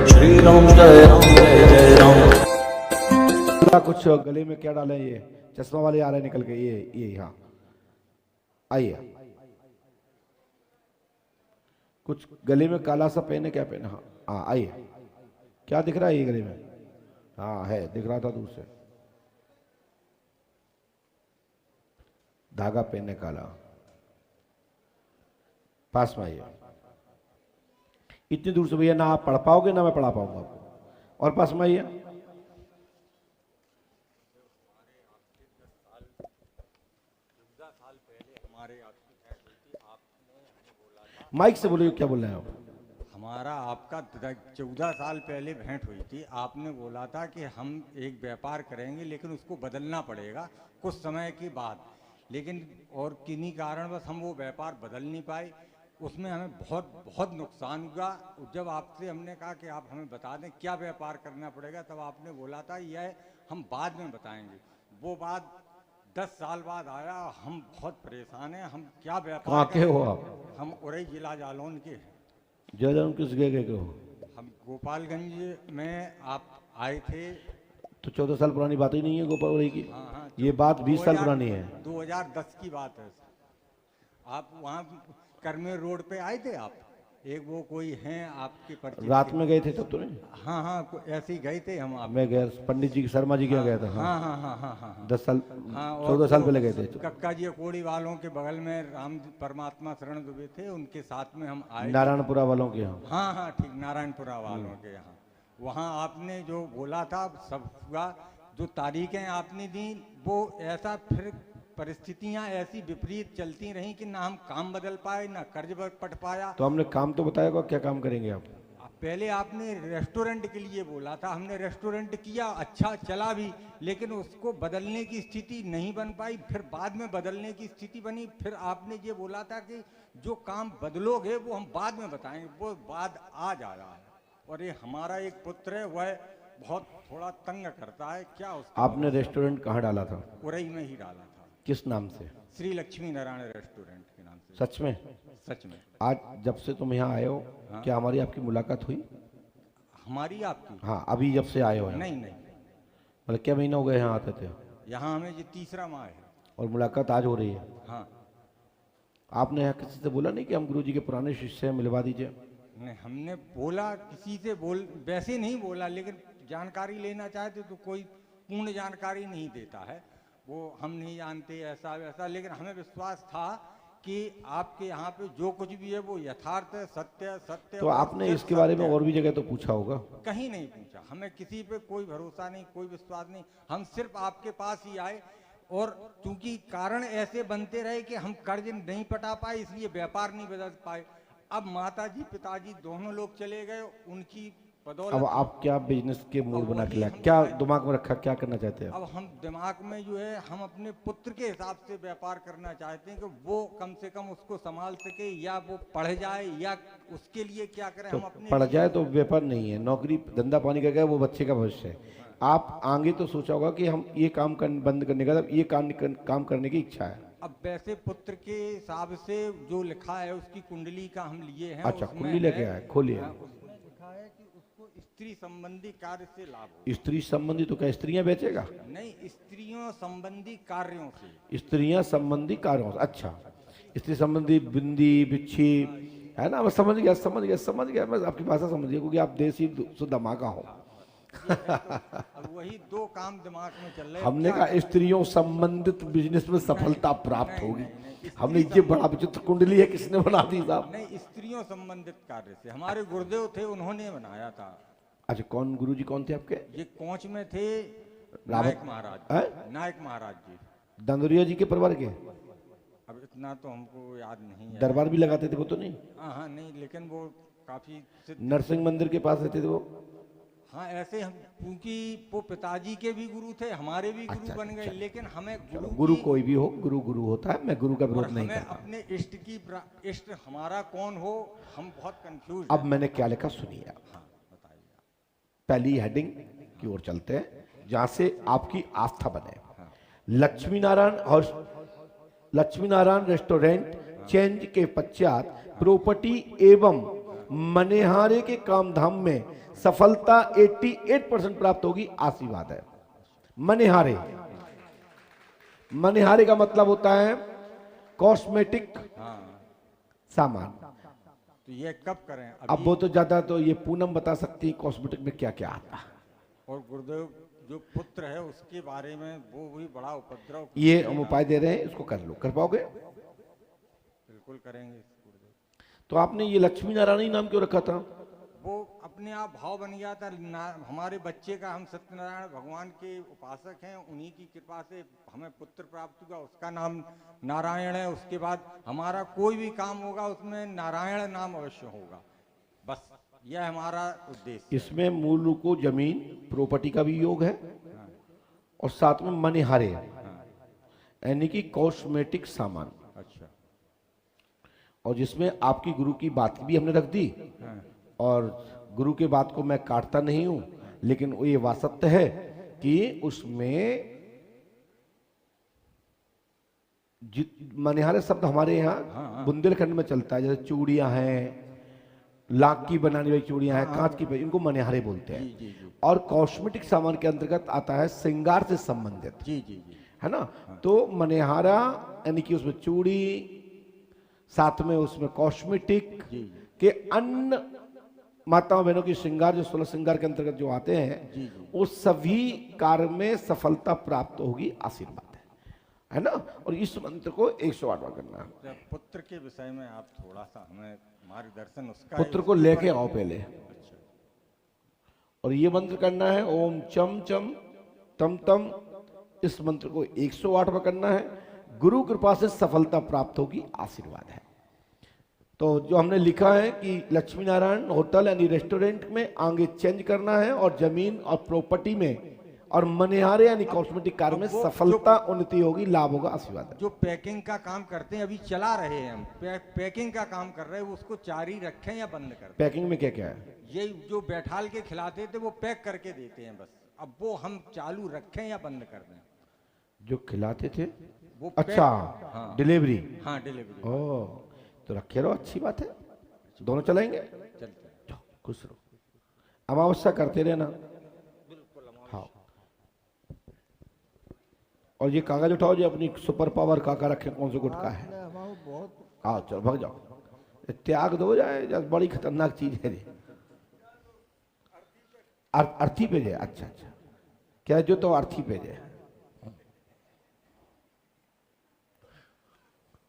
श्री राम जय राम। कुछ गले में क्या डाले? ये चश्मा वाले आ रहे निकल के, ये हाँ आइए। कुछ गले में काला सा पहने, क्या पहने? हाँ आइए। क्या दिख रहा है ये गले में? हाँ है, दिख रहा था दूर से। धागा पहने काला। पास में आइए। इतनी दूर से भैया, ना आप पढ़ पाओगे ना मैं पढ़ा पाऊंगा आपको। और पास में आइए। माइक से बोलिए, क्या बोल रहे हैं आप? हमारा आपका 14 साल पहले भेंट हुई थी। आपने बोला था कि हम एक व्यापार करेंगे लेकिन उसको बदलना पड़ेगा कुछ समय के बाद, लेकिन और किन्हीं कारणवश हम वो व्यापार बदल नहीं पाए। उसमें हमें बहुत नुकसान हुआ। जब आपसे हमने कहा कि आप हमें बता दें क्या व्यापार करना पड़ेगा, तब आपने बोला था यह हम बाद में बताएंगे। वो बात 10 साल बाद आया। हम बहुत परेशान हैं। हम क्या व्यापार कहाँ के हो आप? हम उरई जिला जालौन के हैं। जालौन किस जगह के हो? हम गोपालगंज में आप आए थे। तो 14 साल पुरानी बात ही नहीं है गोपाल की। हाँ, ये बात 20 साल पुरानी है। 2010 की बात है। आप वहाँ करमेर रोड पे आए थे आप? एक वो कोई हैं आपके परिचित? रात में गए थे तब तो नहीं? हाँ, ऐसे ही गए थे हम। आप मैं गया, पंडित जी शर्मा जी के यहाँ गया था। हाँ। 10 साल, हाँ, 14 साल पहले गए थे। कक्का जी कोड़ी वालों के बगल में राम परमात्मा शरण दुबे थे, उनके साथ में हम आए। नारायणपुरा वालों के यहाँ। हाँ ठीक, नारायणपुरा वालों के यहाँ। वहाँ आपने जो बोला था सब हुआ। जो तारीखें आपने दी वो ऐसा, फिर परिस्थितियां ऐसी विपरीत चलती रहीं कि ना हम काम बदल पाए ना कर्ज पट पाया। तो हमने काम तो बताया, क्या काम करेंगे आप? पहले आपने रेस्टोरेंट के लिए बोला था। हमने रेस्टोरेंट किया, अच्छा चला भी, लेकिन उसको बदलने की स्थिति नहीं बन पाई। फिर बाद में बदलने की स्थिति बनी। फिर आपने ये बोला था कि जो काम बदलोगे वो हम बाद में बताएंगे। वो बाद आ जा रहा है। और ये हमारा एक पुत्र है, वह बहुत थोड़ा तंग करता है। क्या उसका? आपने रेस्टोरेंट कहाँ डाला था? उरई में ही डाला था। किस नाम से? श्री लक्ष्मी नारायण रेस्टोरेंट के नाम से। सच में? सच में। आज जब से तुम यहाँ आए हो, क्या हमारी आपकी मुलाकात हुई? हमारी आपकी? हाँ, अभी जब से आए हो यहाँ? नहीं। मतलब क्या महीना हो गया यहाँ आते थे? यहाँ हमें ये तीसरा माह है। और मुलाकात आज हो रही है? हाँ। आपने यहाँ किसी से बोला नहीं कि हम गुरुजी के पुराने शिष्य हैं, मिलवा दीजिए? नहीं, हमने बोला किसी से, वैसे नहीं बोला, लेकिन जानकारी लेना चाहते तो कोई पूर्ण जानकारी नहीं देता है। वो हम नहीं जानते ऐसा वैसा, लेकिन हमें विश्वास था कि आपके यहाँ पे जो कुछ भी है वो यथार्थ है, सत्य। तो आपने इसके बारे में और भी जगह तो पूछा होगा? कहीं नहीं पूछा। हमें किसी पे कोई भरोसा नहीं, कोई विश्वास नहीं। हम सिर्फ आपके पास ही आए। और चूंकि कारण ऐसे बनते रहे कि हम कर्ज नहीं पटा पाए, इसलिए व्यापार नहीं बदल पाए। अब माताजी पिताजी दोनों लोग चले गए, उनकी बदौलत। अब आप क्या बिजनेस के मूड बना के लाए? क्या दिमाग में रखा, क्या करना चाहते हैं? अब हम दिमाग में जो है, हम अपने पुत्र के हिसाब से व्यापार करना चाहते हैं कि वो कम से कम उसको संभाल सके, या वो पढ़ जाए, या उसके लिए क्या करें। तो हम अपने पढ़ जाए तो व्यापार नहीं है, नौकरी धंधा पानी का क्या, वो बच्चे का भविष्य है। आप आगे तो सोचा होगा कि हम ये काम बंद करने का, ये काम करने की इच्छा है। अब वैसे पुत्र के हिसाब से जो लिखा है, उसकी कुंडली का हम लिए हैं। अच्छा, कुंडली लेके आए, खोलिए। उसमें लिखा है कि उसको स्त्री संबंधी कार्य से लाभ हो। स्त्री संबंधी? तो क्या स्त्रियां बेचेगा? नहीं, स्त्रियों संबंधी कार्यों से। स्त्रियां संबंधी कार्यों से। अच्छा, स्त्री संबंधी बिंदी बिच्छी है ना? मैं समझ गया। मैं आपकी भाषा समझ गया, क्योंकि आप देसी सुदामा हो। अब वही दो काम दिमाग में चल रहे हैं। हमने कहा स्त्रियों संबंधित बिजनेस में सफलता प्राप्त होगी। हमने ये बड़ा विचित्र कुंडली है, किसने बना दी साहब? नहीं, स्त्रियों संबंधित कार्य से। हमारे गुरुदेव थे, उन्होंने बनाया था। अच्छा, कौन गुरुजी कौन थे आपके? ये कोंच में थे नायक महाराज जी। दंदुरिया जी के परिवार के? अब इतना तो हमको याद नहीं है। दरबार भी लगाते थे वो तो नहीं? हाँ नहीं, लेकिन वो काफी नरसिंह मंदिर के पास रहते थे वो? हाँ, ऐसे हम, क्योंकि वो पिताजी के भी गुरु थे, हमारे भी गुरु बन गए। लेकिन हमें गुरु कोई भी हो, गुरु होता है। मैं गुरु का विरोध नहीं करता। अपने इष्ट हमारा कौन हो, हम बहुत कंफ्यूज। अब मैंने क्या लिखा सुनिए। हाँ, बताइए। पहली हेडिंग की ओर चलते हैं, जहां से आपकी आस्था बने। लक्ष्मी नारायण रेस्टोरेंट चेंज के पश्चात प्रॉपर्टी एवं मनेहारे के काम धाम में सफलता 88% प्राप्त होगी, आशीर्वाद है। मनेहारे, मनेहारे का मतलब होता है कॉस्मेटिक हाँ, सामान। तो ये कब करें? अब वो तो ज्यादा तो ये पूनम बता सकती है कॉस्मेटिक में क्या क्या आता है। और गुरुदेव जो पुत्र है उसके बारे में वो भी बड़ा उपद्रव, ये हम उपाय दे रहे हैं, इसको कर लो, कर पाओगे? बिल्कुल करेंगे गुरुदेव। तो आपने ये लक्ष्मी नारायणी नाम क्यों रखा था? वो अपने आप भाव बन गया था हमारे बच्चे का। हम सत्यनारायण भगवान के उपासक हैं, उन्हीं की कृपा से हमें पुत्र प्राप्त हुआ, उसका नाम नारायण है। उसके बाद हमारा कोई भी काम होगा उसमें नारायण नाम अवश्य होगा, बस यह हमारा उद्देश्य। इसमें मूल रूप को जमीन प्रॉपर्टी का भी योग है और साथ में मनेहारे यानी कि कॉस्मेटिक सामान। अच्छा, और जिसमें आपकी गुरु की बात भी हमने रख दी और गुरु के बात को मैं काटता नहीं हूं, लेकिन वो ये वास्तव है कि उसमें मनिहारे शब्द हमारे यहाँ बुंदेलखंड में चलता है। जैसे चूड़ियां हैं, लाख की बनाने वाली चूड़ियां हैं, कांच की, इनको मनिहारे बोलते हैं। जी जी और कॉस्मेटिक सामान के अंतर्गत आता है श्रृंगार से संबंधित, जी जी जी, है ना। तो मनिहारा यानी कि उसमें चूड़ी, साथ में उसमें कॉस्मेटिक के अन्य माताओं बहनों की श्रृंगार, जो 16 श्रृंगार के अंतर्गत जो आते हैं, वो सभी कार्य में सफलता प्राप्त होगी, आशीर्वाद है ना। और इस मंत्र को 108वां करना है। पुत्र के विषय में आप थोड़ा सा हमें मार्गदर्शन उसका। पुत्र को लेके आओ पहले। और ये मंत्र करना है ओम चम चम तम तम। इस मंत्र को 108वां करना है। गुरु कृपा से सफलता प्राप्त होगी, आशीर्वाद है। तो जो हमने लिखा है कि लक्ष्मी नारायण होटल यानी रेस्टोरेंट में आगे चेंज करना है, और जमीन और प्रॉपर्टी में और मनिहारे यानी कॉस्मेटिक कार्य में सफलता, उन्नति होगी, लाभ होगा, आशीर्वाद है। जो पैकिंग का काम करते हैं, अभी चला रहे हैं हम, पैकिंग का काम कर रहे हैं, उसको जारी रखें या बंद कर दें? पैकिंग में क्या क्या है? ये जो बैठाल के खिलाते थे वो पैक करके देते हैं बस, अब वो हम चालू रखें या बंद कर दें? जो खिलाते थे वो अच्छा, हाँ, डिलीवरी। हाँ डिलीवरी। ओह, तो रखे रहो, अच्छी बात है, दोनों चलाएंगे। चलते हैं। जाओ, खुश रहो, अमावस्या करते रहना। हाँ, और ये कागज उठाओ, जो अपनी सुपर पावर काका रखे, कौन से गुट का है। आओ चलो भाग जाओ, त्याग दो जाए, बड़ी खतरनाक चीज है ये। अर्थी पे जाए, अच्छा अच्छा, क्या जो तो अर्थी पे जाए।